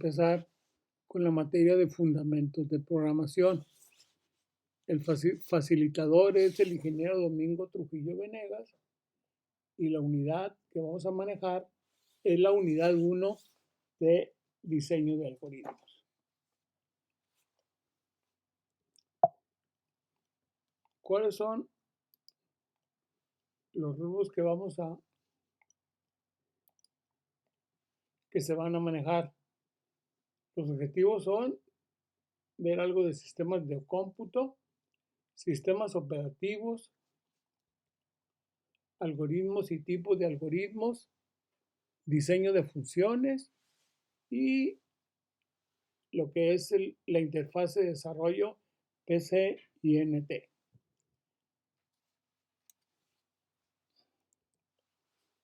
empezar con la materia de fundamentos de programación. El facilitador es el ingeniero Domingo Trujillo Venegas y la unidad que vamos a manejar es la unidad 1 de diseño de algoritmos. ¿Cuáles son los rubros que se van a manejar? Los objetivos son ver algo de sistemas de cómputo, sistemas operativos, algoritmos y tipos de algoritmos, diseño de funciones y lo que es la interfaz de desarrollo PC-INT.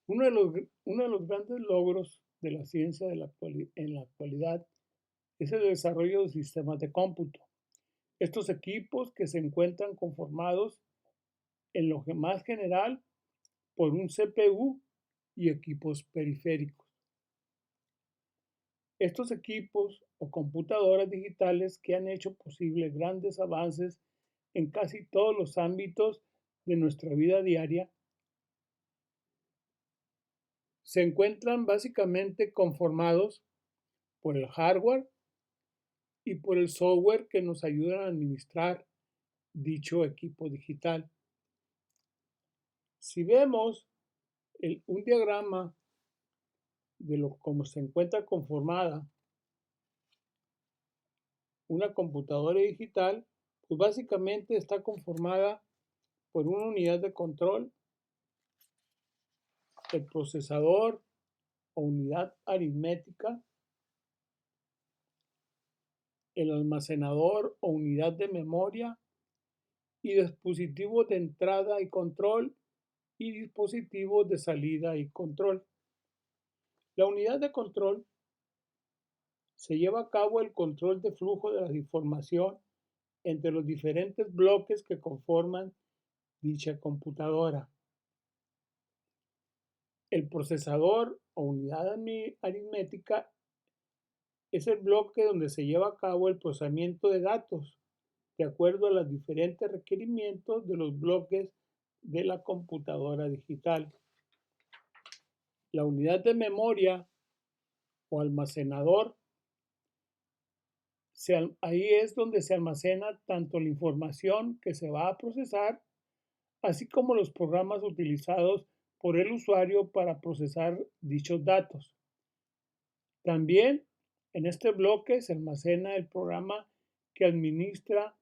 Uno de los grandes logros de la ciencia en la actualidad es el desarrollo de sistemas de cómputo. Estos equipos que se encuentran conformados en lo más general por un CPU y equipos periféricos. Estos equipos o computadoras digitales que han hecho posible grandes avances en casi todos los ámbitos de nuestra vida diaria se encuentran básicamente conformados por el hardware y por el software que nos ayudan a administrar dicho equipo digital. Si vemos un diagrama de cómo se encuentra conformada una computadora digital, pues básicamente está conformada por una unidad de control, el procesador o unidad aritmética, el almacenador o unidad de memoria y dispositivos de entrada y control y dispositivos de salida y control. La unidad de control se lleva a cabo el control de flujo de la información entre los diferentes bloques que conforman dicha computadora. El procesador o unidad aritmética es el bloque donde se lleva a cabo el procesamiento de datos de acuerdo a los diferentes requerimientos de los bloques de la computadora digital. La unidad de memoria o almacenador, ahí es donde se almacena tanto la información que se va a procesar, así como los programas utilizados por el usuario para procesar dichos datos. También en este bloque se almacena el programa que administra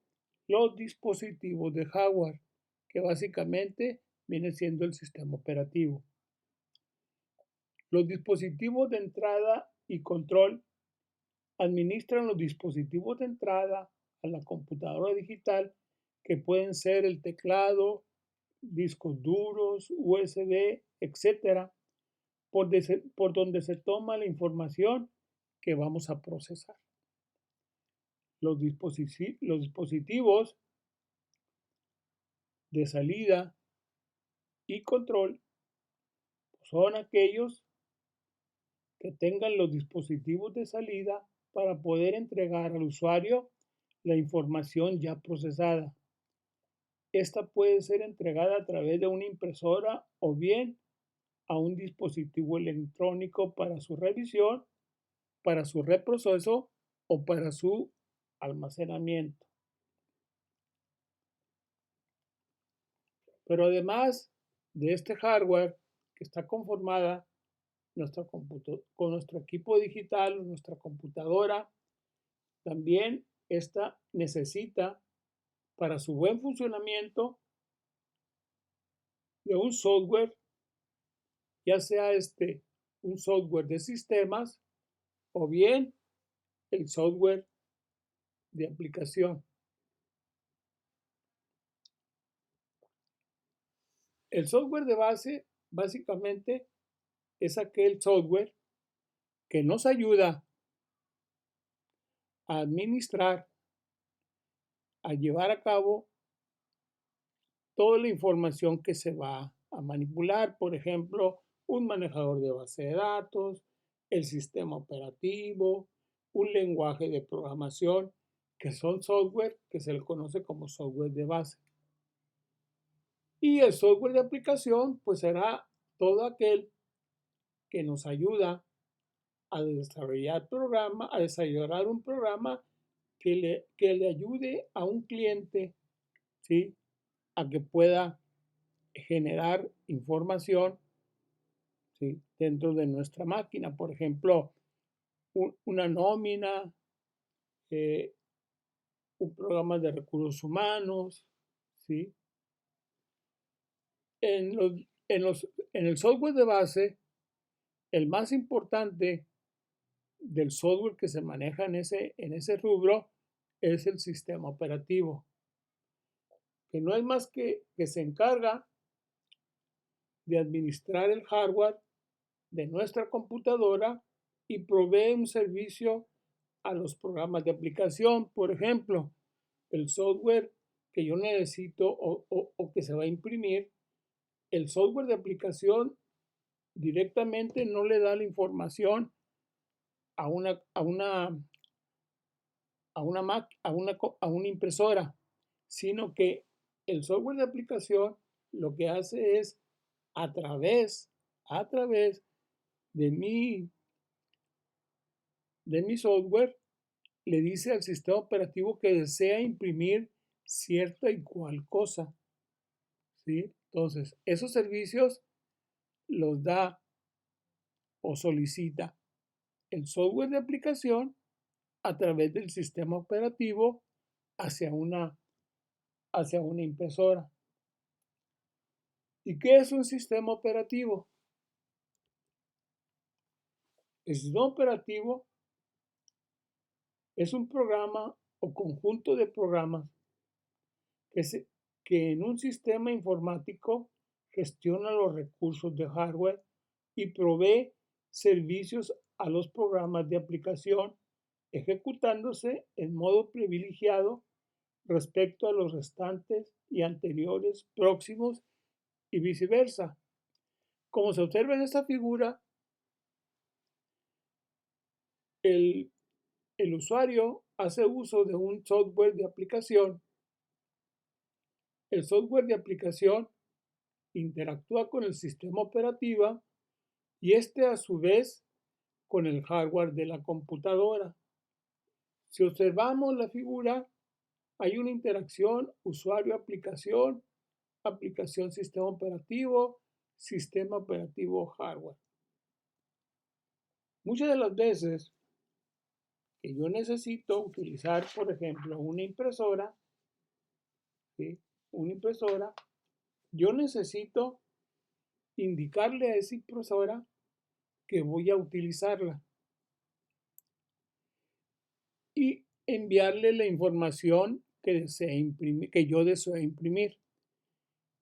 los dispositivos de hardware, que básicamente viene siendo el sistema operativo. Los dispositivos de entrada y control administran los dispositivos de entrada a la computadora digital, que pueden ser el teclado, discos duros, USB, etc., por donde se toma la información que vamos a procesar. Los dispositivos de salida y control son aquellos que tengan los dispositivos de salida para poder entregar al usuario la información ya procesada. Esta puede ser entregada a través de una impresora o bien a un dispositivo electrónico para su revisión, para su reproceso o para su almacenamiento. Pero además de este hardware que está conformada con nuestro equipo digital, nuestra computadora, también esta necesita para su buen funcionamiento de un software, ya sea un software de sistemas o bien el software de aplicación. El software de base básicamente es aquel software que nos ayuda a administrar, a llevar a cabo toda la información que se va a manipular, por ejemplo, un manejador de base de datos, el sistema operativo, un lenguaje de programación que son software que se le conoce como software de base. Y el software de aplicación pues será todo aquel que nos ayuda a desarrollar un programa que le ayude a un cliente, ¿sí?, a que pueda generar información, ¿sí?, dentro de nuestra máquina. Por ejemplo, una nómina, eh, un programa de recursos humanos, ¿sí? En, los, en el software de base, el más importante del software que se maneja en ese rubro es el sistema operativo, que no es más que se encarga de administrar el hardware de nuestra computadora y provee un servicio a los programas de aplicación. Por ejemplo, el software que yo necesito o que se va a imprimir, el software de aplicación directamente no le da la información a una, a una, a una impresora, sino que el software de aplicación lo que hace es a través, a través de mi software, le dice al sistema operativo que desea imprimir cierta y cual cosa, ¿sí? Entonces, esos servicios los da o solicita el software de aplicación a través del sistema operativo hacia hacia una impresora. ¿Y qué es un sistema operativo? El sistema operativo es un programa o conjunto de programas que en un sistema informático gestiona los recursos de hardware y provee servicios a los programas de aplicación, ejecutándose en modo privilegiado respecto a los restantes y anteriores, próximos y viceversa. Como se observa en esta figura, el, el usuario hace uso de un software de aplicación. El software de aplicación interactúa con el sistema operativo y este a su vez con el hardware de la computadora. Si observamos la figura, hay una interacción usuario-aplicación, aplicación-sistema operativo-hardware. Muchas de las veces que yo necesito utilizar, por ejemplo, una impresora, ¿sí?, una impresora, yo necesito indicarle a esa impresora que voy a utilizarla y enviarle la información que yo deseo imprimir.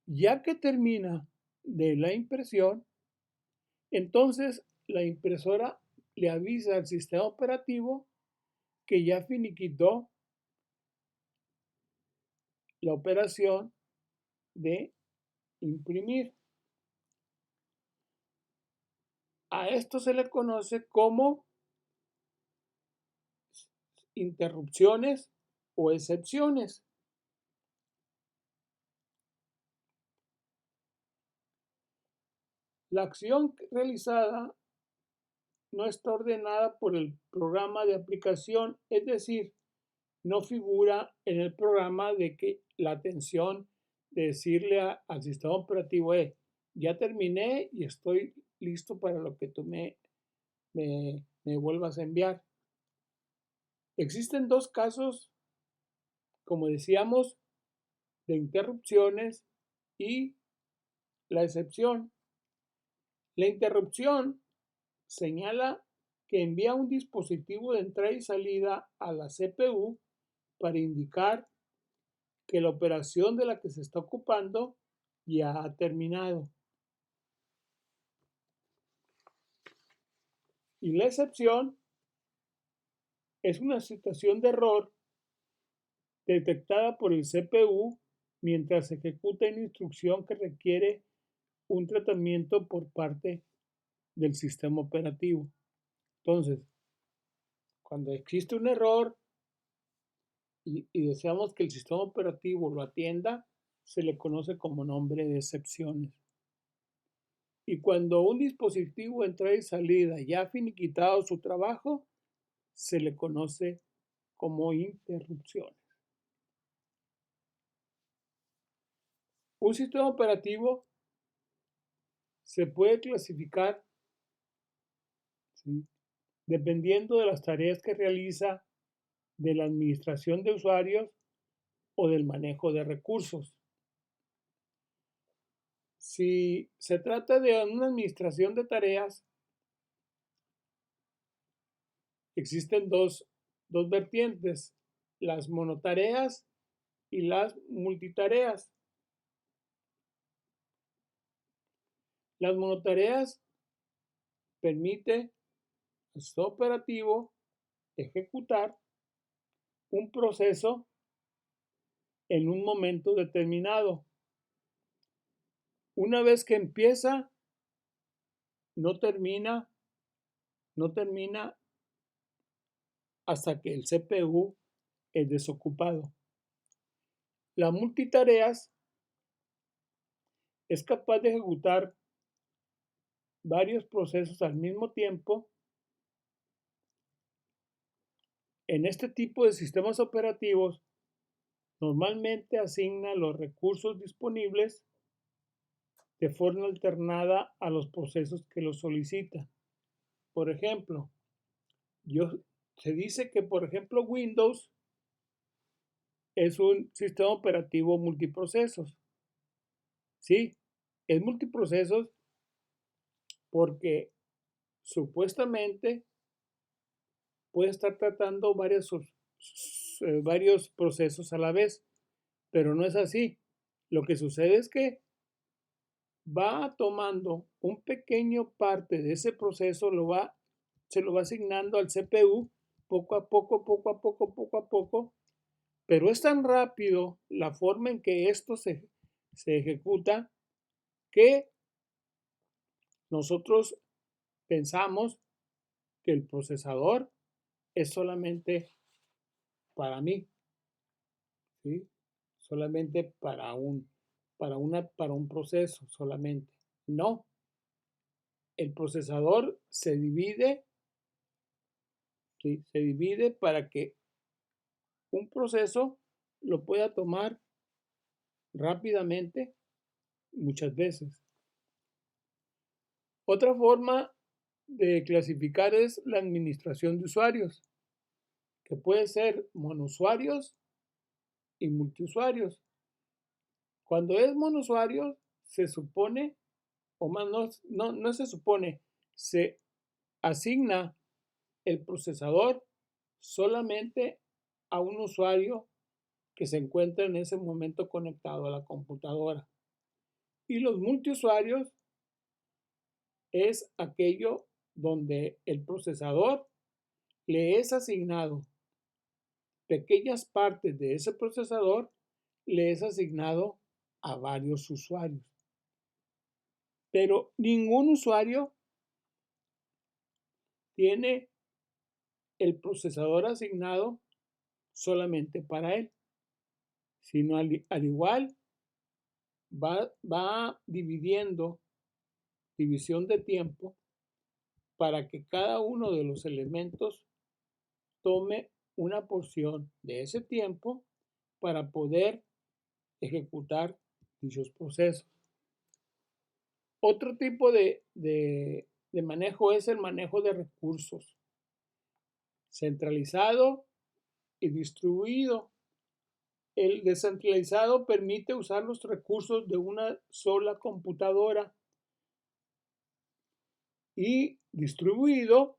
Ya que termina de la impresión, entonces la impresora le avisa al sistema operativo que ya finiquitó la operación de imprimir. A esto se le conoce como interrupciones o excepciones. La acción realizada no está ordenada por el programa de aplicación, es decir, no figura en el programa de que la atención de decirle al sistema operativo es, ya terminé y estoy listo para lo que tú me vuelvas a enviar. Existen dos casos, como decíamos, de interrupciones y la excepción. La interrupción señala que envía un dispositivo de entrada y salida a la CPU para indicar que la operación de la que se está ocupando ya ha terminado. Y la excepción es una situación de error detectada por el CPU mientras se ejecuta una instrucción que requiere un tratamiento por parte del sistema operativo. Entonces, Cuando existe un error y deseamos que el sistema operativo lo atienda, se le conoce como nombre de excepciones. Y cuando un dispositivo de entrada y salida ya ha finiquitado su trabajo, se le conoce como interrupciones. Un sistema operativo se puede clasificar, ¿sí?, dependiendo de las tareas que realiza, de la administración de usuarios o del manejo de recursos. Si se trata de una administración de tareas, existen dos vertientes, las monotareas y las multitareas. Las monotareas permiten al sistema operativo ejecutar un proceso en un momento determinado. Una vez que empieza, no termina hasta que el CPU es desocupado. La multitareas es capaz de ejecutar varios procesos al mismo tiempo. En este tipo de sistemas operativos, normalmente asigna los recursos disponibles de forma alternada a los procesos que los solicitan. Por ejemplo, se dice que, por ejemplo, Windows es un sistema operativo multiprocesos. Sí, es multiprocesos porque supuestamente puede estar tratando varios procesos a la vez, pero no es así. Lo que sucede es que va tomando un pequeño parte de ese proceso, se lo va asignando al CPU poco a poco, pero es tan rápido la forma en que esto se ejecuta que nosotros pensamos que el procesador es solamente para mí, ¿sí? Solamente para un proceso solamente. No, el procesador se divide, ¿sí?, se divide para que un proceso lo pueda tomar rápidamente muchas veces. Otra forma de clasificar es la administración de usuarios, que puede ser monousuarios y multiusuarios. Cuando es monousuario, se supone, o más no se supone, se asigna el procesador solamente a un usuario que se encuentra en ese momento conectado a la computadora. Y los multiusuarios es aquello donde el procesador le es asignado pequeñas partes de ese procesador, le es asignado a varios usuarios. Pero ningún usuario tiene el procesador asignado solamente para él, sino al igual va dividiendo, división de tiempo, para que cada uno de los elementos tome una porción de ese tiempo para poder ejecutar dichos procesos. Otro tipo de manejo es el manejo de recursos, centralizado y distribuido. El descentralizado permite usar los recursos de una sola computadora, y distribuido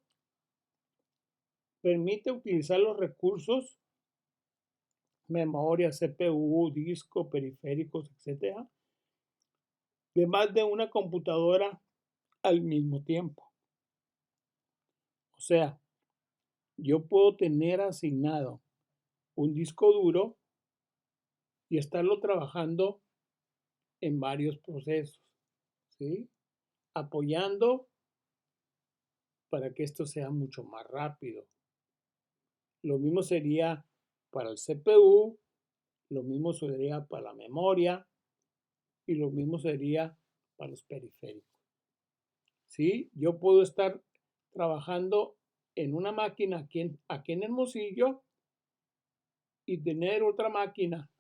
permite utilizar los recursos, memoria, CPU, disco, periféricos, etcétera, de más de una computadora al mismo tiempo. O sea, yo puedo tener asignado un disco duro y estarlo trabajando en varios procesos, ¿sí?, apoyando para que esto sea mucho más rápido. Lo mismo sería para el CPU, lo mismo sería para la memoria y lo mismo sería para los periféricos. ¿Sí? Yo puedo estar trabajando en una máquina aquí en Hermosillo y tener otra máquina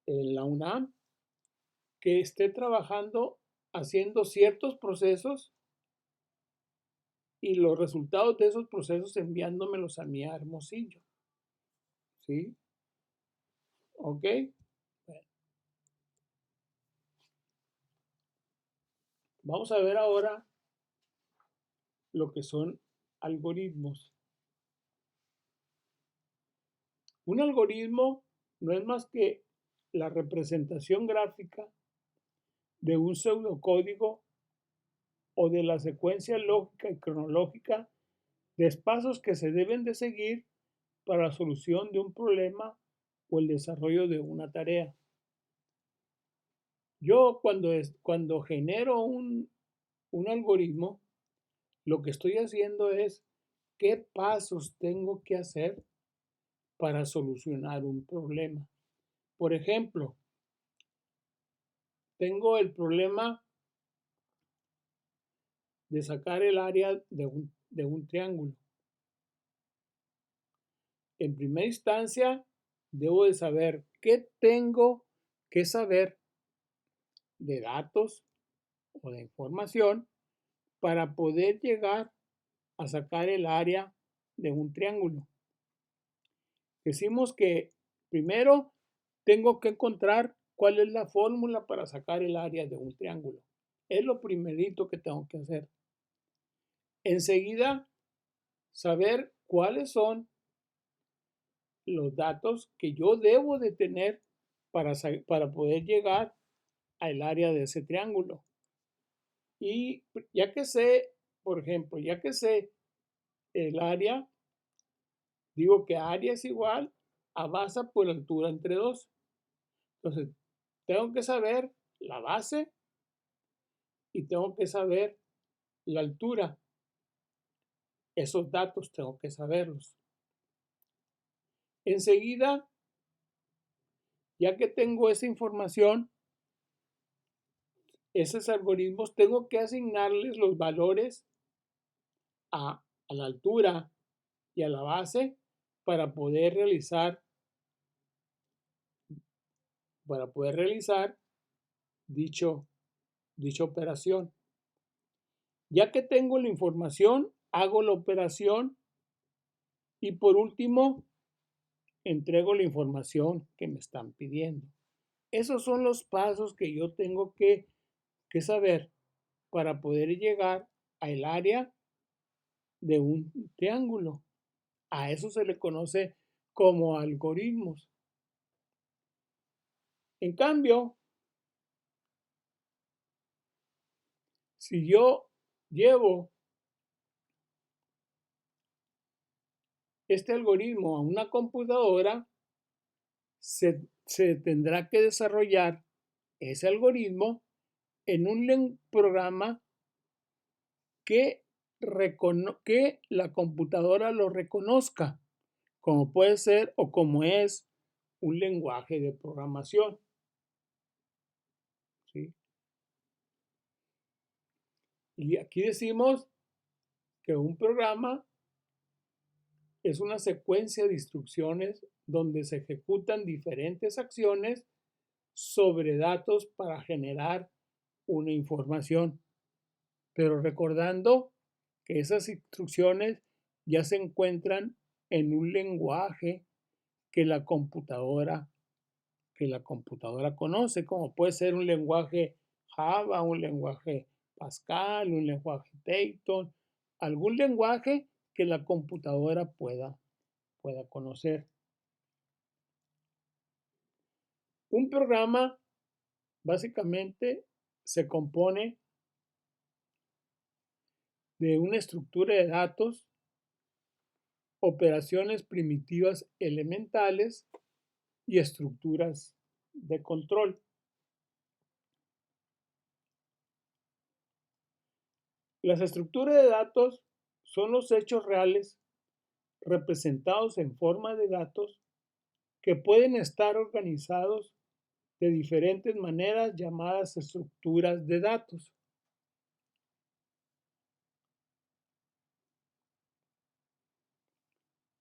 en la UNAM que esté trabajando haciendo ciertos procesos y los resultados de esos procesos enviándomelos a mí a Hermosillo. ¿Sí? ¿Ok? Bueno, vamos a ver ahora lo que son algoritmos. Un algoritmo no es más que la representación gráfica de un pseudocódigo o de la secuencia lógica y cronológica de pasos que se deben de seguir para la solución de un problema o el desarrollo de una tarea. Yo cuando genero un algoritmo, lo que estoy haciendo es qué pasos tengo que hacer para solucionar un problema. Por ejemplo, tengo el problema de sacar el área de un triángulo. En primera instancia, debo de saber qué tengo que saber de datos o de información para poder llegar a sacar el área de un triángulo. Decimos que primero tengo que encontrar cuál es la fórmula para sacar el área de un triángulo. Es lo primerito que tengo que hacer. Enseguida, saber cuáles son los datos que yo debo de tener para poder llegar al área de ese triángulo. Y ya que sé, por ejemplo, ya que sé el área, digo que área es igual a base por altura entre 2. Entonces, tengo que saber la base y tengo que saber la altura. Esos datos tengo que saberlos. Enseguida, ya que tengo esa información, esos algoritmos, tengo que asignarles los valores a la altura y a la base para poder realizar dicha operación. Ya que tengo la información, hago la operación y por último, entrego la información que me están pidiendo. Esos son los pasos que yo tengo que saber para poder llegar al área de un triángulo. A eso se le conoce como algoritmos. En cambio, si yo llevo este algoritmo a una computadora, se tendrá que desarrollar ese algoritmo en un programa que la computadora lo reconozca, como puede ser o como es un lenguaje de programación. ¿Sí? Y aquí decimos que un programa es una secuencia de instrucciones donde se ejecutan diferentes acciones sobre datos para generar una información. Pero recordando que esas instrucciones ya se encuentran en un lenguaje que la computadora conoce, como puede ser un lenguaje Java, un lenguaje Pascal, un lenguaje Python, algún lenguaje que la computadora pueda conocer. Un programa básicamente se compone de una estructura de datos, operaciones primitivas elementales y estructuras de control. Las estructuras de datos son los hechos reales representados en forma de datos que pueden estar organizados de diferentes maneras llamadas estructuras de datos.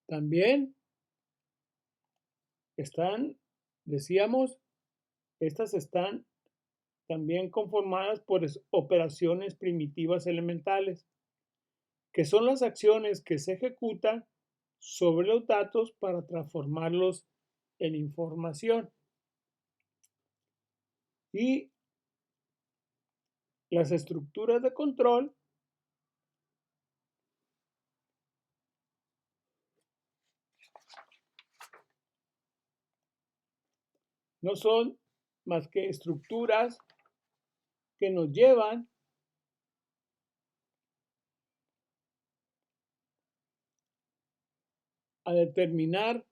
También decíamos, estas están también conformadas por operaciones primitivas elementales, que son las acciones que se ejecutan sobre los datos para transformarlos en información. Y las estructuras de control no son más que estructuras que nos llevan a determinar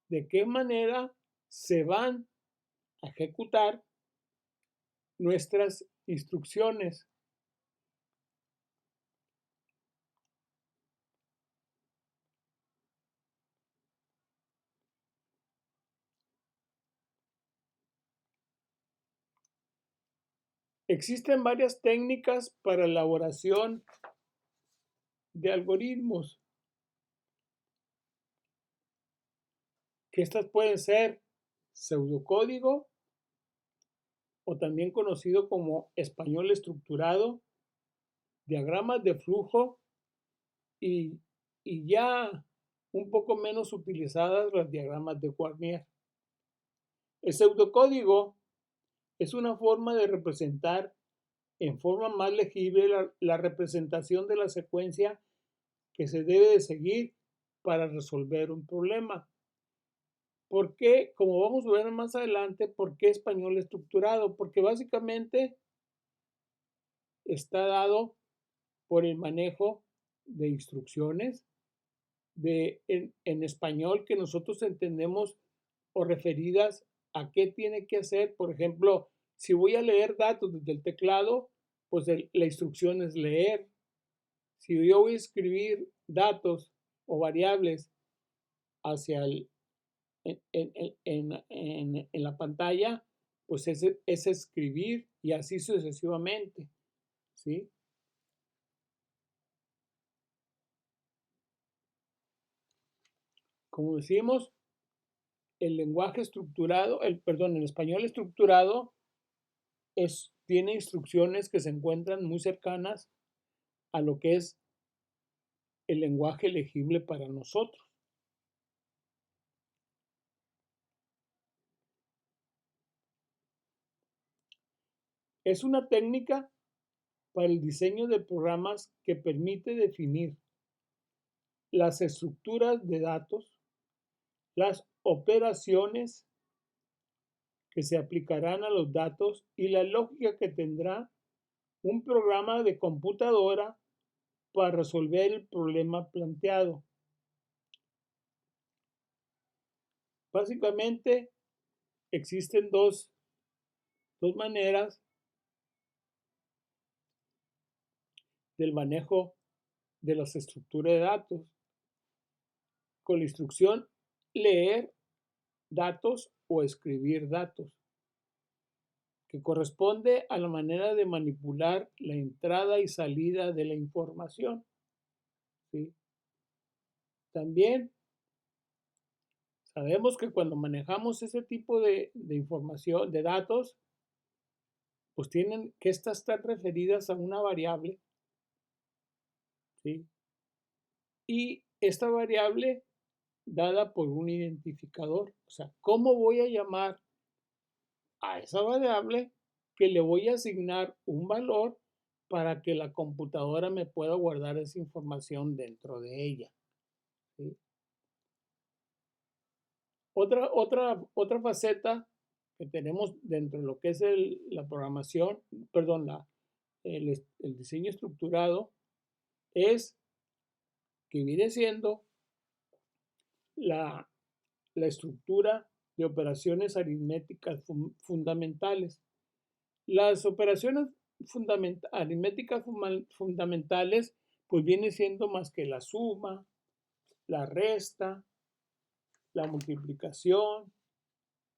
de qué manera se van a ejecutar nuestras instrucciones. Existen varias técnicas para elaboración de algoritmos, que estas pueden ser pseudocódigo o también conocido como español estructurado, diagramas de flujo y ya un poco menos utilizadas los diagramas de Warnier. El pseudocódigo es una forma de representar en forma más legible la representación de la secuencia que se debe de seguir para resolver un problema. ¿Por qué? Como vamos a ver más adelante, ¿por qué español estructurado? Porque básicamente está dado por el manejo de instrucciones en español que nosotros entendemos o referidas a qué tiene que hacer. Por ejemplo, si voy a leer datos desde el teclado, pues la instrucción es leer. Si yo voy a escribir datos o variables hacia en la pantalla, pues es escribir y así sucesivamente, ¿sí? Como decimos, el lenguaje estructurado, el español estructurado tiene instrucciones que se encuentran muy cercanas a lo que es el lenguaje legible para nosotros. Es una técnica para el diseño de programas que permite definir las estructuras de datos, las operaciones que se aplicarán a los datos y la lógica que tendrá un programa de computadora para resolver el problema planteado. Básicamente existen dos maneras del manejo de las estructuras de datos. Con la instrucción leer datos o escribir datos, que corresponde a la manera de manipular la entrada y salida de la información, ¿sí? También sabemos que cuando manejamos ese tipo de información, de datos, pues tienen que estas estar referidas a una variable, ¿sí? Y esta variable dada por un identificador. O sea, ¿cómo voy a llamar a esa variable que le voy a asignar un valor para que la computadora me pueda guardar esa información dentro de ella? ¿Sí? Otra faceta que tenemos dentro de lo que es la programación, perdón, el diseño estructurado, es que viene siendo la estructura de operaciones aritméticas fundamentales. Las operaciones aritméticas fundamentales pues viene siendo más que la suma, la resta, la multiplicación,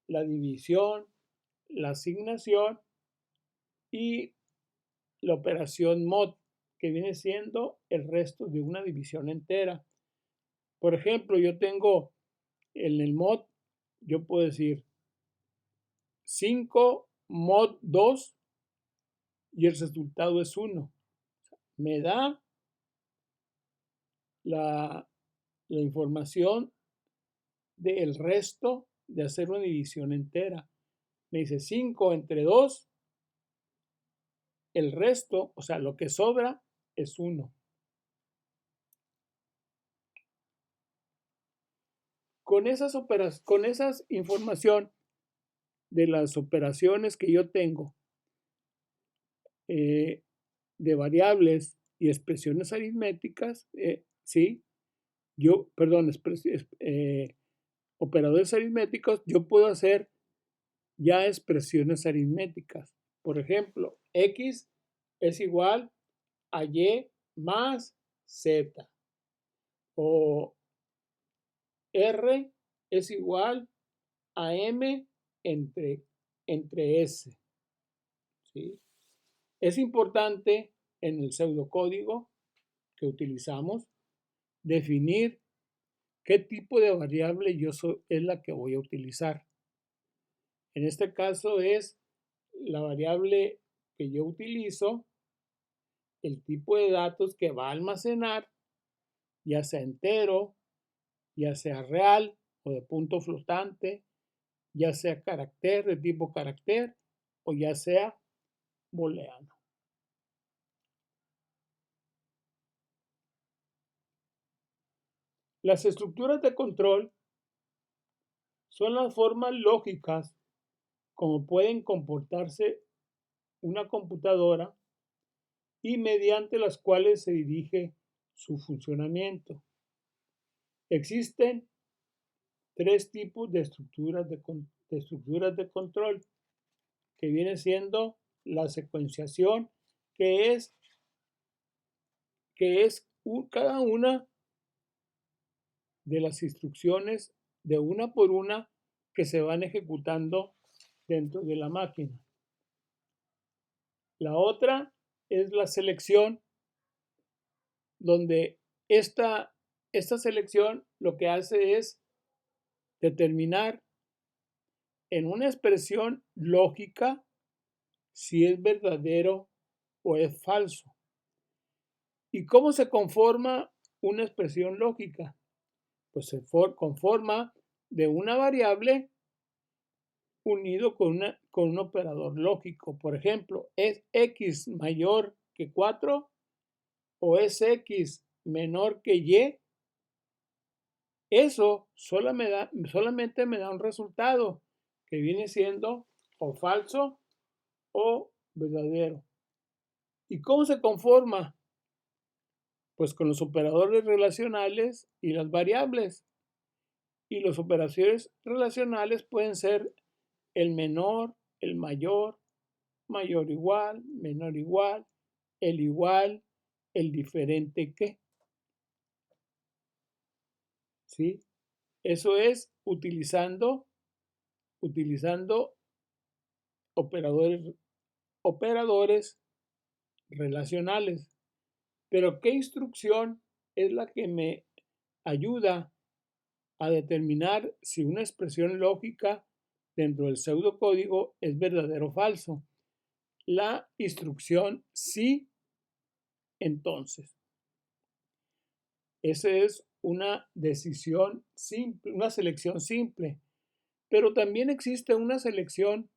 la división, la asignación y la operación mod, que viene siendo el resto de una división entera. Por ejemplo, yo tengo en el mod, yo puedo decir 5 mod 2 y el resultado es 1. Me da la información del resto de hacer una división entera. Me dice 5 entre 2, el resto, o sea, lo que sobra es 1. Con esas información de las operaciones que yo tengo de variables y expresiones aritméticas, ¿sí? Operadores aritméticos, yo puedo hacer ya expresiones aritméticas. Por ejemplo, X es igual a Y más Z. O R es igual a M entre S. ¿Sí? Es importante en el pseudocódigo que utilizamos definir qué tipo de variable es la que voy a utilizar. En este caso es la variable que yo utilizo, el tipo de datos que va a almacenar, ya sea entero, ya sea real o de punto flotante, ya sea carácter de tipo carácter o ya sea booleano. Las estructuras de control son las formas lógicas como pueden comportarse una computadora y mediante las cuales se dirige su funcionamiento. Existen tres tipos de estructuras de control, que viene siendo la secuenciación, que es cada una de las instrucciones de una por una que se van ejecutando dentro de la máquina. La otra es la selección, donde esta selección lo que hace es determinar en una expresión lógica si es verdadero o es falso. ¿Y cómo se conforma una expresión lógica? Pues se conforma de una variable unido con un operador lógico. Por ejemplo, ¿es X mayor que 4 o es X menor que Y? Eso solamente me da un resultado que viene siendo o falso o verdadero. ¿Y cómo se conforma? Pues con los operadores relacionales y las variables. Y las operaciones relacionales pueden ser el menor, el mayor, mayor igual, menor igual, el diferente que. ¿Sí? Eso es utilizando operadores relacionales. Pero ¿qué instrucción es la que me ayuda a determinar si una expresión lógica dentro del pseudocódigo es verdadero o falso? La instrucción sí, entonces. Esa es una decisión simple, una selección simple. Pero también existe una selección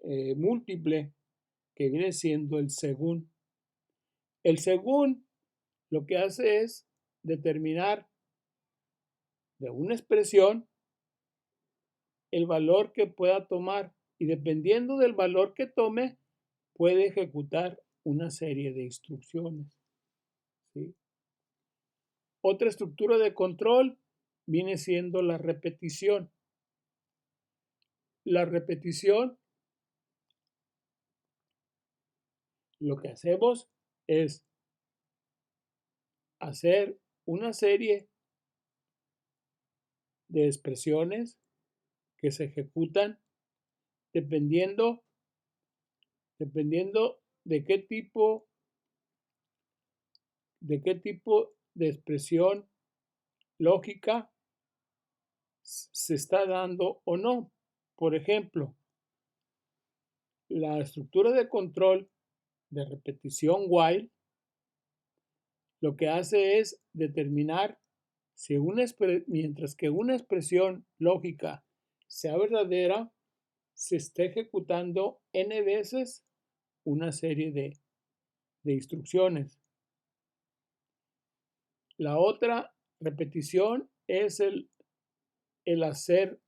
múltiple que viene siendo el según. El según lo que hace es determinar de una expresión el valor que pueda tomar y dependiendo del valor que tome puede ejecutar una serie de instrucciones. ¿Sí? Otra estructura de control viene siendo la repetición. La repetición, lo que hacemos es hacer una serie de expresiones que se ejecutan dependiendo de qué tipo de expresión lógica se está dando o no. Por ejemplo, la estructura de control de repetición while lo que hace es determinar si mientras que una expresión lógica sea verdadera, se está ejecutando n veces una serie de instrucciones. La otra repetición es el hacer,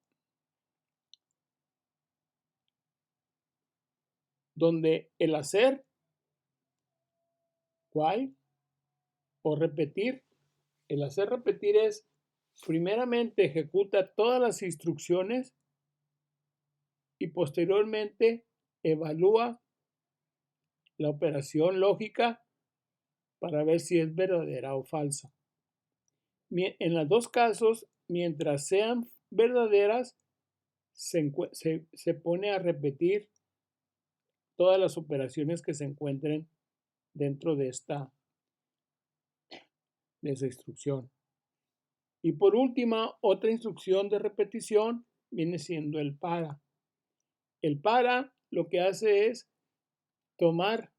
donde el hacer while o repetir, el hacer repetir es primeramente ejecuta todas las instrucciones y posteriormente evalúa la operación lógica para ver si es verdadera o falsa. En los dos casos, mientras sean verdaderas, se pone a repetir todas las operaciones que se encuentren dentro de esa instrucción. Y por última, otra instrucción de repetición viene siendo el para. El para lo que hace es tomar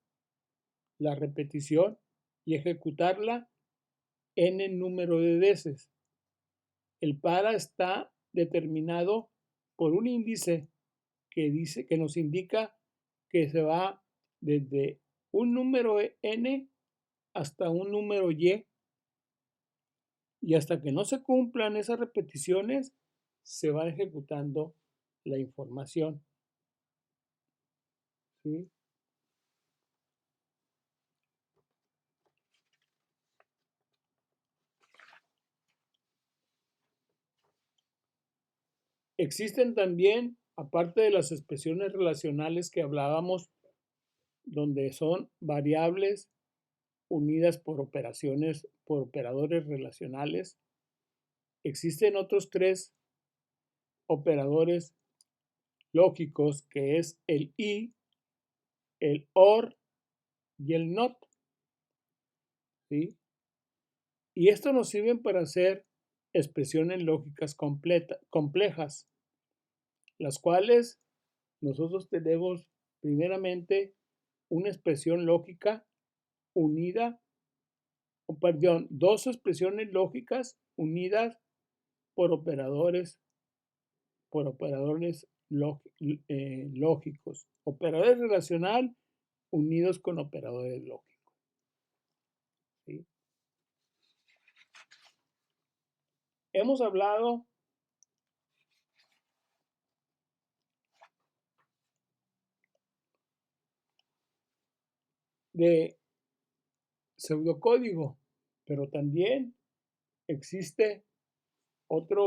la repetición y ejecutarla en el número de veces. El para está determinado por un índice que nos indica que se va desde un número n hasta un número y hasta que no se cumplan esas repeticiones se va ejecutando la información. ¿Sí? Existen también, aparte de las expresiones relacionales que hablábamos, donde son variables unidas por operadores relacionales, existen otros tres operadores lógicos que es el y, el or y el not. ¿Sí? Y esto nos sirven para hacer expresiones lógicas complejas, las cuales nosotros tenemos primeramente una expresión lógica unida, dos expresiones lógicas unidas por operadores lógicos. Operadores relacional unidos con operadores lógicos. ¿Sí? Hemos hablado de pseudocódigo, pero también existe otra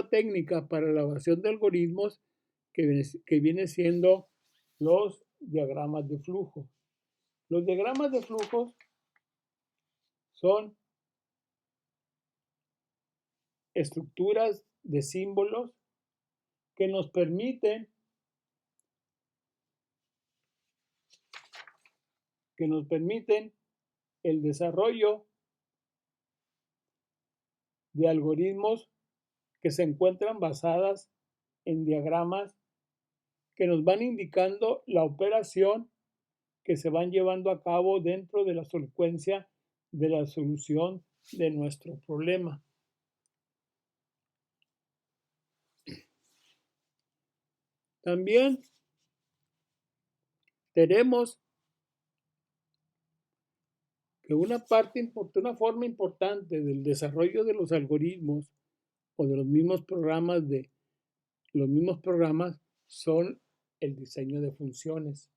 técnica para la elaboración de algoritmos que viene siendo los diagramas de flujo. Los diagramas de flujos son estructuras de símbolos que nos permiten el desarrollo de algoritmos que se encuentran basadas en diagramas que nos van indicando la operación que se van llevando a cabo dentro de la secuencia de la solución de nuestro problema. También tenemos que una forma importante del desarrollo de los algoritmos o de los mismos programas son el diseño de funciones.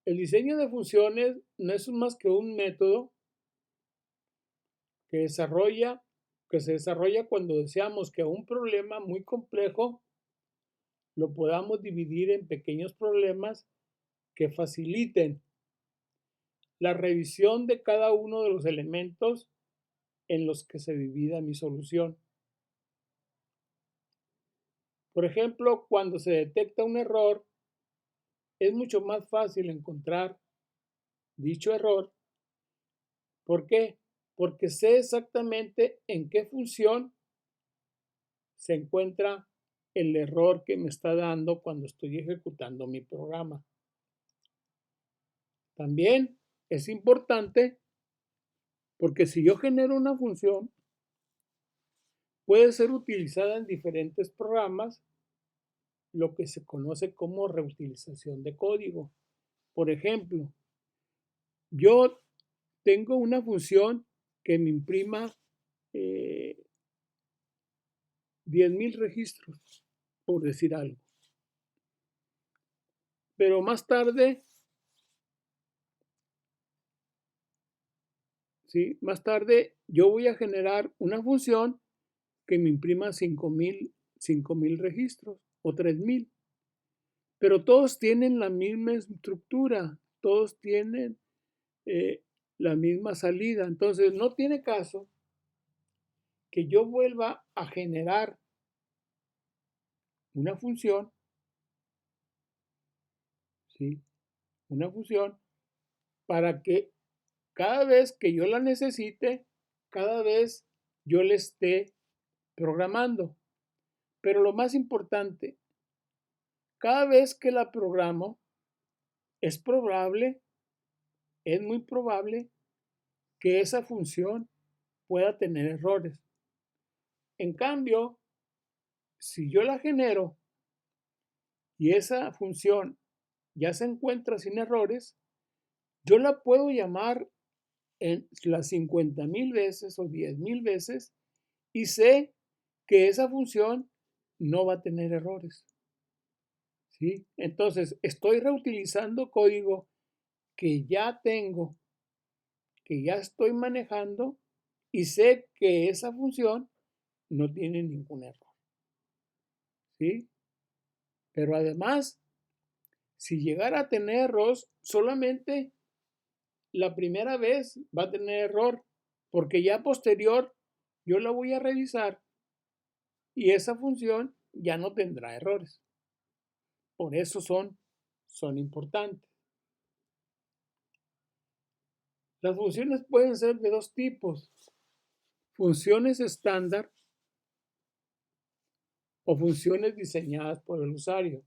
El diseño de funciones no es más que un método que se desarrolla cuando deseamos que un problema muy complejo lo podamos dividir en pequeños problemas que faciliten la revisión de cada uno de los elementos en los que se divida mi solución. Por ejemplo, cuando se detecta un error, es mucho más fácil encontrar dicho error. ¿Por qué? Porque sé exactamente en qué función se encuentra el error que me está dando cuando estoy ejecutando mi programa. También es importante porque si yo genero una función, puede ser utilizada en diferentes programas, lo que se conoce como reutilización de código. Por ejemplo, yo tengo una función que me imprima 10,000 registros, por decir algo. Pero más tarde, ¿sí? Más tarde yo voy a generar una función que me imprima 5,000 registros o 3,000. Pero todos tienen la misma estructura, todos tienen la misma salida. Entonces no tiene caso que yo vuelva a generar una función, ¿sí? Una función para que cada vez que yo la necesite, cada vez yo le esté programando. Pero lo más importante, cada vez que la programo, es probable, es muy probable que esa función pueda tener errores. En cambio, si yo la genero y esa función ya se encuentra sin errores, yo la puedo llamar en las 50,000 veces o 10,000 veces y sé que esa función no va a tener errores. ¿Sí? Entonces, estoy reutilizando código que ya tengo, que ya estoy manejando y sé que esa función no tiene ningún error. ¿Sí? Pero además, si llegara a tener errores, solamente la primera vez va a tener error, porque ya posterior yo la voy a revisar y esa función ya no tendrá errores. Por eso son importantes. Las funciones pueden ser de dos tipos: funciones estándar o funciones diseñadas por el usuario.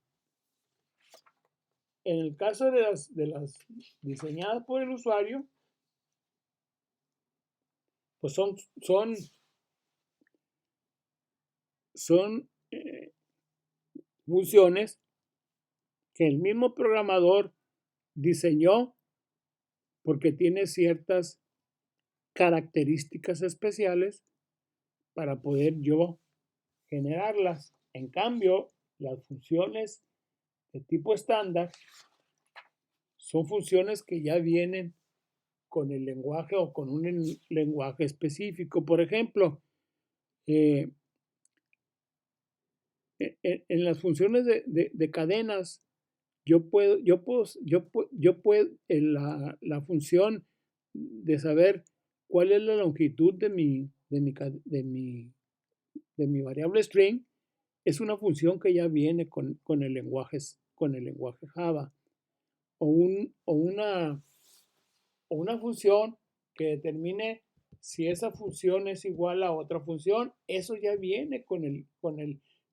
En el caso de las diseñadas por el usuario, pues son funciones que el mismo programador diseñó porque tiene ciertas características especiales para poder yo generarlas. En cambio, las funciones de tipo estándar son funciones que ya vienen con el lenguaje o con un lenguaje específico. Por ejemplo, en las funciones de cadenas, en la función de saber cuál es la longitud de mi variable string, es una función que ya viene con el lenguaje Java. O, una función que determine si esa función es igual a otra función, eso ya viene con el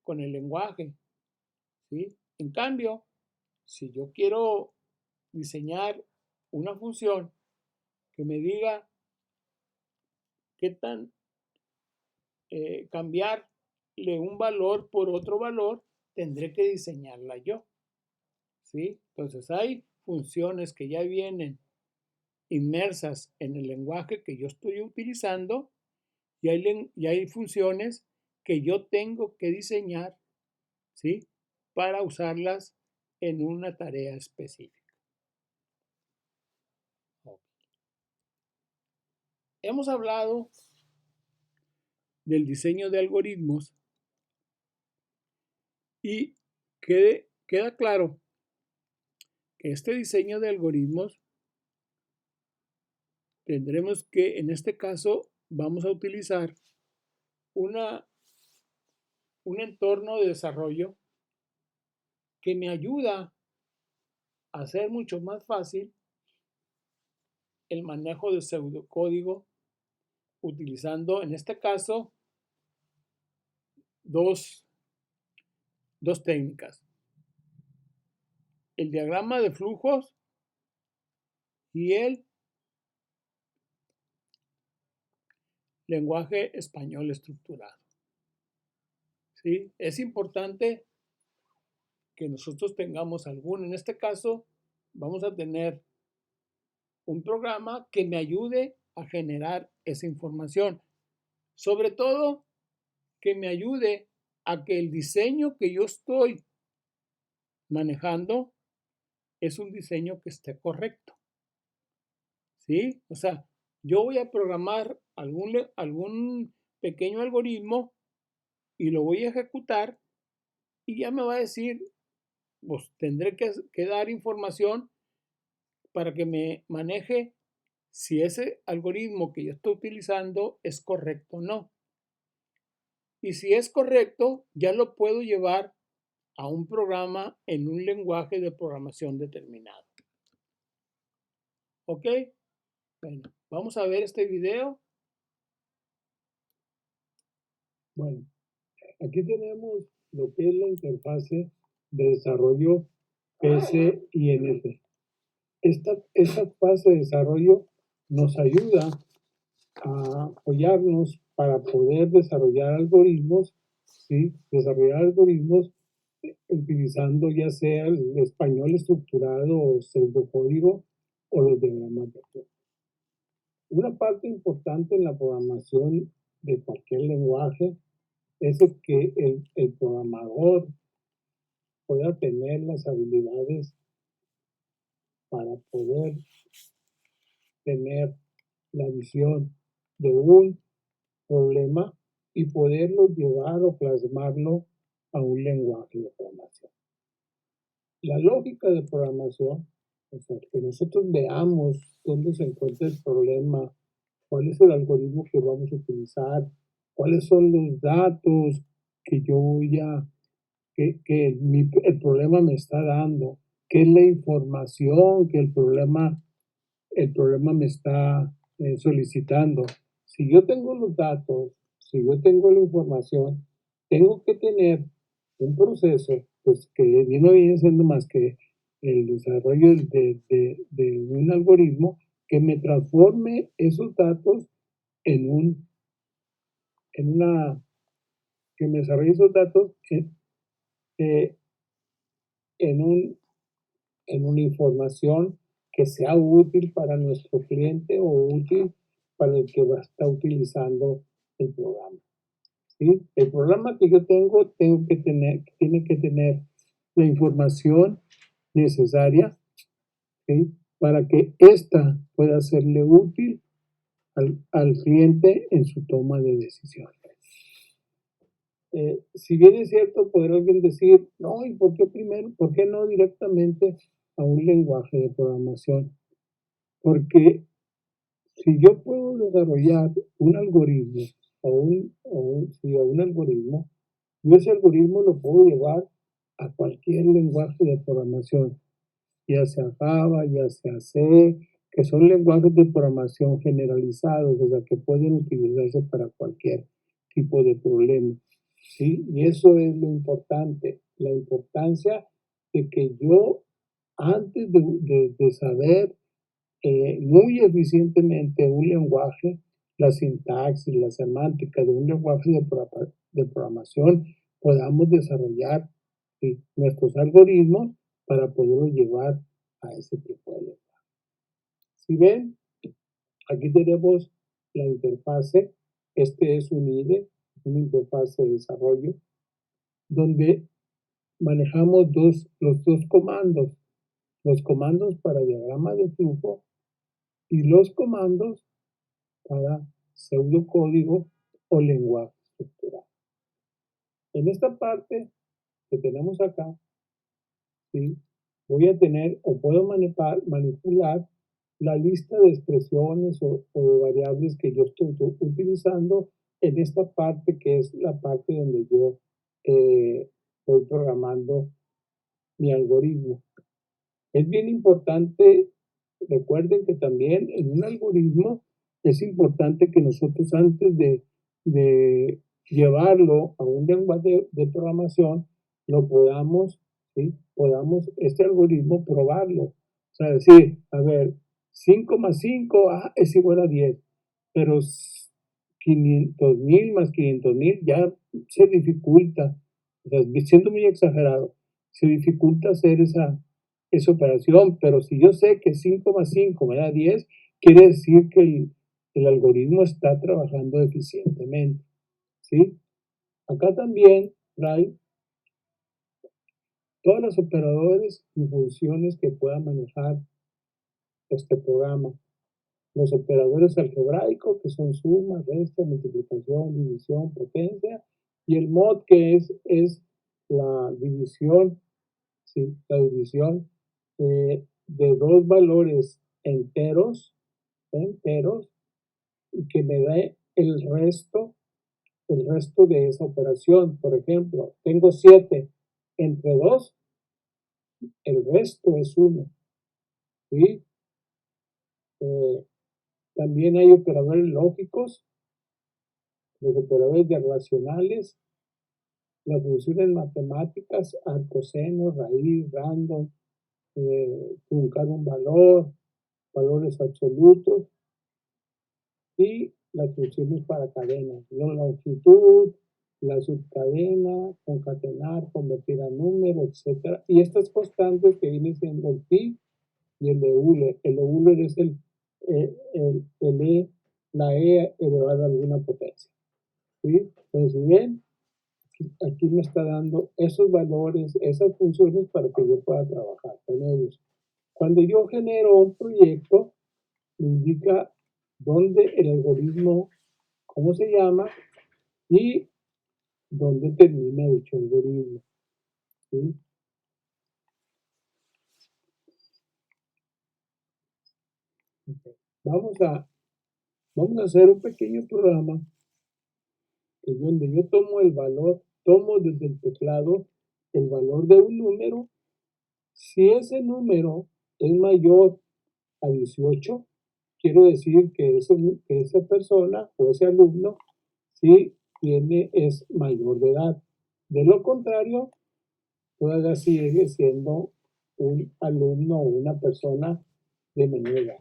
lenguaje. ¿Sí? En cambio, si yo quiero diseñar una función que me diga qué tan cambiarle un valor por otro valor, tendré que diseñarla yo. ¿Sí? Entonces hay funciones que ya vienen inmersas en el lenguaje que yo estoy utilizando y hay funciones que yo tengo que diseñar, ¿sí? Para usarlas en una tarea específica. Hemos hablado del diseño de algoritmos y queda claro que este diseño de algoritmos tendremos que, en este caso, vamos a utilizar un entorno de desarrollo que me ayuda a hacer mucho más fácil el manejo de pseudocódigo utilizando, en este caso, dos técnicas. El diagrama de flujos y el lenguaje español estructurado. ¿Sí? Es importante que nosotros tengamos en este caso, vamos a tener un programa que me ayude a generar esa información. Sobre todo, que me ayude a que el diseño que yo estoy manejando es un diseño que esté correcto. ¿Sí? O sea, yo voy a programar algún pequeño algoritmo y lo voy a ejecutar y ya me va a decir, pues tendré que dar información para que me maneje si ese algoritmo que yo estoy utilizando es correcto o no. Y si es correcto, ya lo puedo llevar a un programa en un lenguaje de programación determinado. ¿Ok? Bueno, vamos a ver este video. Bueno, aquí tenemos lo que es la interfase de desarrollo PSINF. Esta fase de desarrollo nos ayuda a apoyarnos para poder desarrollar algoritmos, ¿sí? Desarrollar algoritmos utilizando ya sea el español estructurado o pseudocódigo o los diagramas de flujos. Una parte importante en la programación de cualquier lenguaje es que el programador pueda tener las habilidades para poder tener la visión de un problema y poderlo llevar o plasmarlo a un lenguaje de programación. La lógica de programación, o sea, que nosotros veamos dónde se encuentra el problema, cuál es el algoritmo que vamos a utilizar, cuáles son los datos que yo voy a, el problema me está dando, qué es la información que el problema me está solicitando. Si yo tengo los datos, si yo tengo la información, tengo que tener un proceso pues, que no viene siendo más que el desarrollo de un algoritmo que me transforme esos datos en que me desarrolle esos datos eh, en una información que sea útil para nuestro cliente o útil para el que va a estar utilizando el programa. ¿Sí? El programa que yo tiene que tener la información necesaria, ¿sí? Para que ésta pueda serle útil al cliente en su toma de decisiones. Si bien es cierto, podrá alguien decir, no, ¿y por qué no directamente a un lenguaje de programación? Porque si yo puedo desarrollar un algoritmo un algoritmo, yo ese algoritmo lo puedo llevar a cualquier lenguaje de programación, ya sea Java, ya sea C, que son lenguajes de programación generalizados, o sea, que pueden utilizarse para cualquier tipo de problema. ¿Sí? Y eso es lo importante, la importancia de que yo, antes de saber muy eficientemente un lenguaje, la sintaxis, la semántica de un lenguaje de programación, podamos desarrollar nuestros algoritmos para poderlo llevar a ese tipo de lenguaje. Si ven, aquí tenemos la interfase, este es un IDE, una interfase de desarrollo, donde manejamos los dos comandos, los comandos para diagrama de flujo y los comandos para pseudocódigo o lenguaje estructurado. En esta parte que tenemos acá, ¿sí? Voy a tener o puedo manipular la lista de expresiones o de variables que yo estoy utilizando en esta parte que es la parte donde yo estoy programando mi algoritmo. Es bien importante, recuerden que también en un algoritmo es importante que nosotros antes de llevarlo a un lenguaje de programación, lo podamos, ¿sí? Podamos este algoritmo probarlo. O sea, decir, a ver, 5 más 5 es igual a 10, pero 500,000 más 500,000 ya se dificulta, o sea, siendo muy exagerado, se dificulta hacer esa operación, pero si yo sé que 5 más 5 me da 10, quiere decir que el algoritmo está trabajando eficientemente, ¿sí? Acá también trae todos los operadores y funciones que pueda manejar este programa. Los operadores algebraicos, que son suma, resta, multiplicación, división, potencia, y el mod, que es la división, ¿sí? La división de dos valores enteros, y que me da el resto de esa operación. Por ejemplo, tengo 7 entre 2, el resto es 1, ¿sí? También hay operadores lógicos, los operadores de relacionales, las funciones matemáticas, arcoseno, raíz, random, truncar un valor, valores absolutos, y las funciones para cadenas, la longitud, la subcadena, concatenar, convertir a número, etcétera. Y estas constantes que vienen siendo el pi y el de Euler. El de Euler es la e elevada a alguna potencia, ¿sí? Pues bien, aquí me está dando esos valores, esas funciones para que yo pueda trabajar con ellos. Cuando yo genero un proyecto, me indica dónde el algoritmo, cómo se llama y dónde termina dicho algoritmo, ¿sí? Okay. Vamos a hacer un pequeño programa que donde yo tomo el valor, tomo desde el teclado el valor de un número. Si ese número es mayor a 18, quiero decir que esa persona o ese alumno sí es mayor de edad. De lo contrario, todavía sigue siendo un alumno o una persona de menor edad.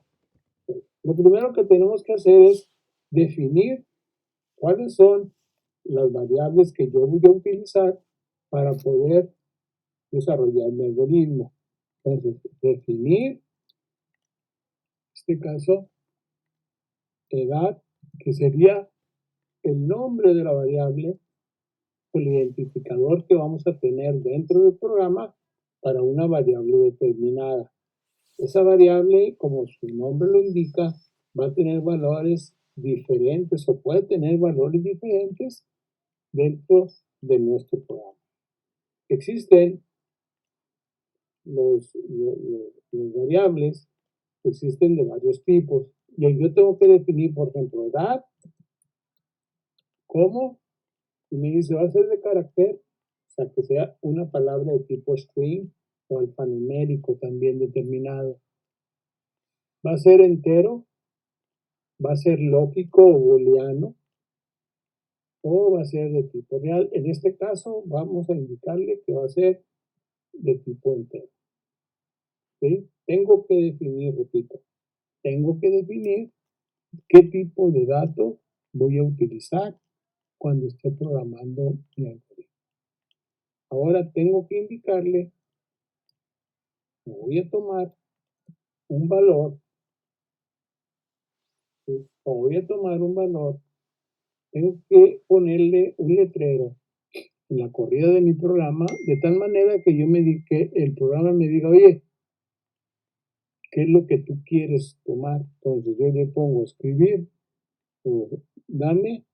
Lo primero que tenemos que hacer es definir cuáles son las variables que yo voy a utilizar para poder desarrollar mi algoritmo. Entonces, definir, en este caso, edad, que sería el nombre de la variable o el identificador que vamos a tener dentro del programa para una variable determinada. Esa variable, como su nombre lo indica, va a tener valores diferentes o puede tener valores diferentes dentro de nuestro programa. Existen los variables, existen de varios tipos. Yo tengo que definir, por ejemplo, edad, como, y me dice, va a ser de carácter, o sea, que sea una palabra de tipo string o alfanumérico también determinado. Va a ser entero, va a ser lógico o booleano, o va a ser de tipo real. En este caso, vamos a indicarle que va a ser de tipo entero, ¿sí? Tengo que definir, repito, tengo que definir qué tipo de datos voy a utilizar cuando esté programando mi algoritmo. Ahora tengo que indicarle que voy a tomar un valor, ¿sí? O voy a tomar un valor, tengo que ponerle un letrero en la corrida de mi programa, de tal manera que que el programa me diga, oye, ¿qué es lo que tú quieres tomar? Entonces yo le pongo escribir, dame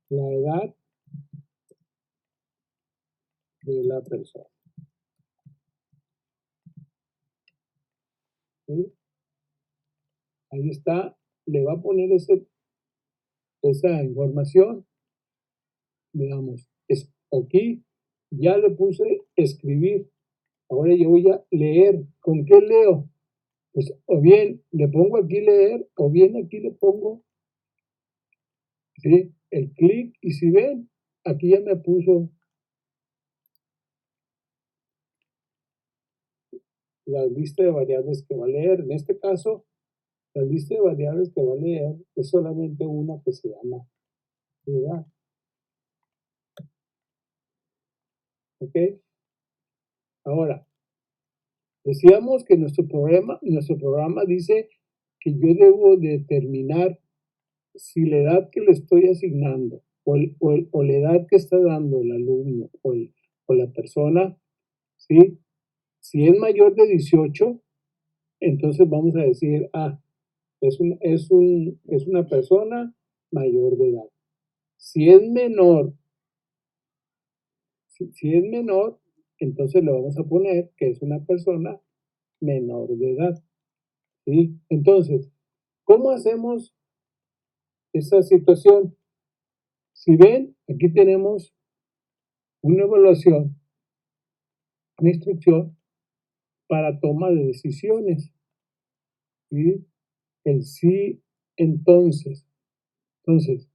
la edad de la persona. ¿sí? Ahí está, le va a poner esa información. Veamos, aquí ya le puse escribir. Ahora yo voy a leer. ¿Con qué leo? Pues o bien le pongo aquí leer, o bien aquí le pongo, ¿sí?, el clic, y si ven, aquí ya me puso la lista de variables que va a leer. En este caso, la lista de variables que va a leer es solamente una que se llama edad. ¿Ok? Ahora, decíamos que nuestro programa dice que yo debo determinar si la edad que le estoy asignando o la edad que está dando el alumno o la persona, ¿sí?, si es mayor de 18, entonces vamos a decir, es una persona mayor de edad. Si es menor, si es menor, entonces le vamos a poner que es una persona menor de edad, ¿sí? Entonces, ¿cómo hacemos esa situación? Si ven, aquí tenemos una evaluación, una instrucción para toma de decisiones, ¿sí? El sí, entonces. Entonces,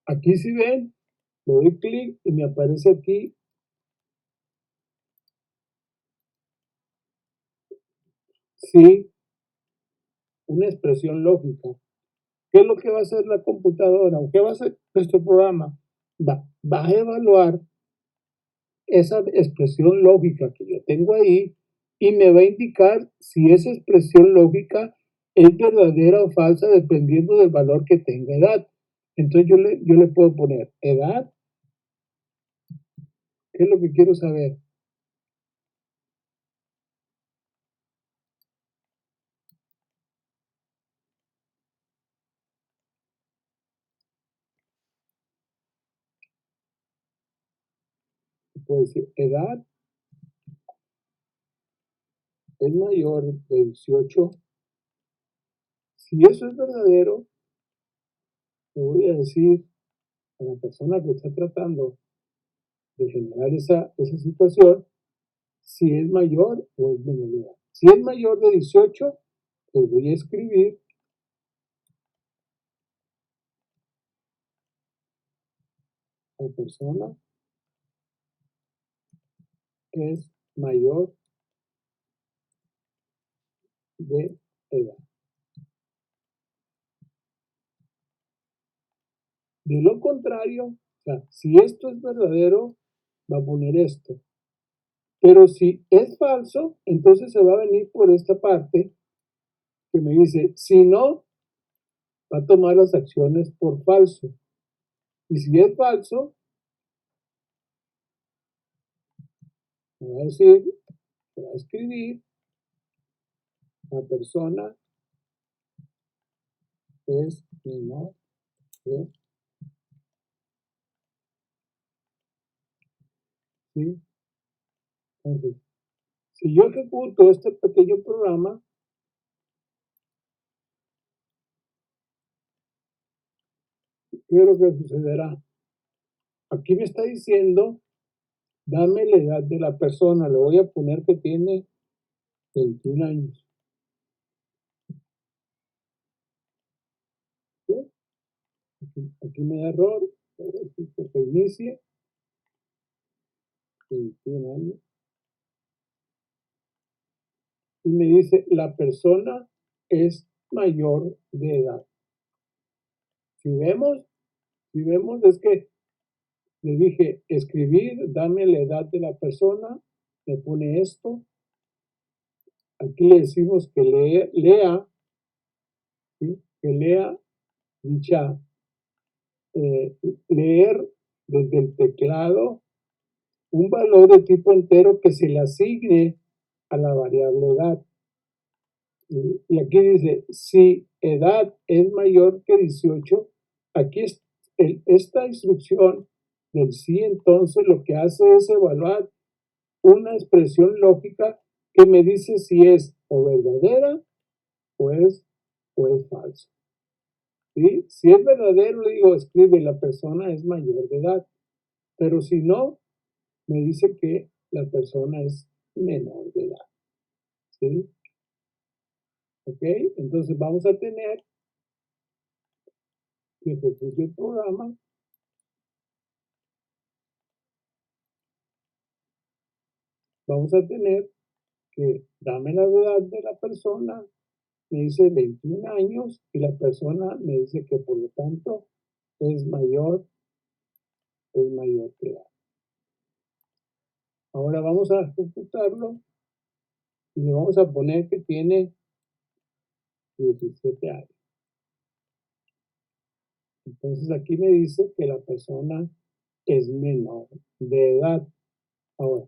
aquí si ven, le doy clic y me aparece aquí sí, una expresión lógica. ¿Qué es lo que va a hacer la computadora? ¿O qué va a hacer nuestro programa? Va a evaluar esa expresión lógica que yo tengo ahí y me va a indicar si esa expresión lógica es verdadera o falsa dependiendo del valor que tenga edad. Entonces yo le puedo poner edad. ¿Qué es lo que quiero saber? Puedo decir edad es mayor de 18. Si eso es verdadero, le voy a decir a la persona que está tratando de generar esa situación si es mayor o es menor de edad. Si es mayor de 18, pues voy a escribir la persona es mayor de edad. De lo contrario, o sea, si esto es verdadero, va a poner esto. Pero si es falso, entonces se va a venir por esta parte que me dice, si no, va a tomar las acciones por falso. Y si es falso, me va a decir, me va a escribir, la persona es menor de, ¿sí? Entonces, si yo ejecuto este pequeño programa, ¿qué es lo que sucederá? Aquí me está diciendo, dame la edad de la persona, le voy a poner que tiene 21 años. ¿Sí? Aquí me da error, voy a decir que se inicie, 21 años. Y me dice, la persona es mayor de edad. Si vemos es que le dije, escribir, dame la edad de la persona, me pone esto. Aquí le decimos que lea, ¿sí?, que lea dicha, leer desde el teclado un valor de tipo entero que se le asigne a la variable edad. Y aquí dice, si edad es mayor que 18, aquí esta instrucción del sí, entonces lo que hace es evaluar una expresión lógica que me dice si es o verdadera o es falso. ¿Sí? Si es verdadero, le digo, escribe, la persona es mayor de edad. Pero si no, me dice que la persona es menor de edad. ¿Sí? ¿Ok? Entonces vamos a tener que ejecutar el programa. Vamos a tener que dame la edad de la persona, me dice 21 años y la persona me dice que por lo tanto es mayor que edad. Ahora vamos a ejecutarlo y le vamos a poner que tiene 17 años. Entonces aquí me dice que la persona es menor de edad. Ahora,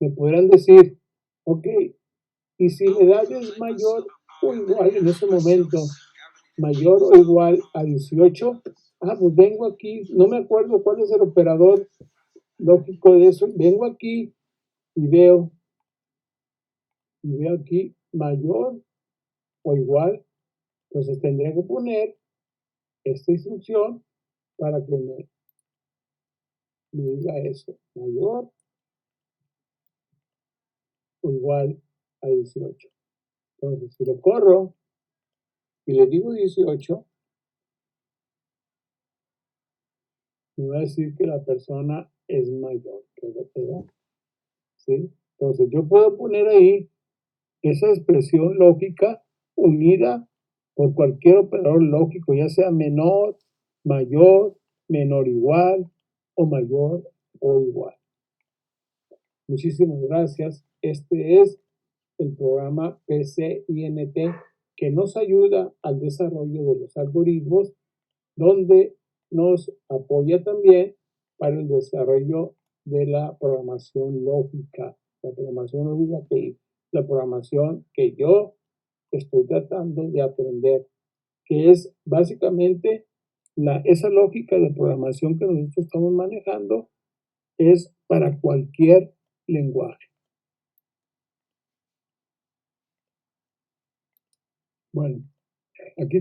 me podrán decir, ok, y si la edad es mayor o igual en ese momento, mayor o igual a 18, pues vengo aquí, no me acuerdo cuál es el operador lógico de eso, vengo aquí y veo aquí mayor o igual, entonces tendría que poner esta instrucción para que me diga eso, mayor o igual a 18. Entonces, si lo corro y le digo 18, me va a decir que la persona es mayor que la edad. ¿Sí? Entonces, yo puedo poner ahí esa expresión lógica unida por cualquier operador lógico, ya sea menor, mayor, menor igual o mayor o igual. Muchísimas gracias. Este es el programa PCINT que nos ayuda al desarrollo de los algoritmos, donde nos apoya también para el desarrollo de la programación lógica. La programación lógica la programación que yo estoy tratando de aprender, que es básicamente esa lógica de programación que nosotros estamos manejando es para cualquier lenguaje. Bueno, aquí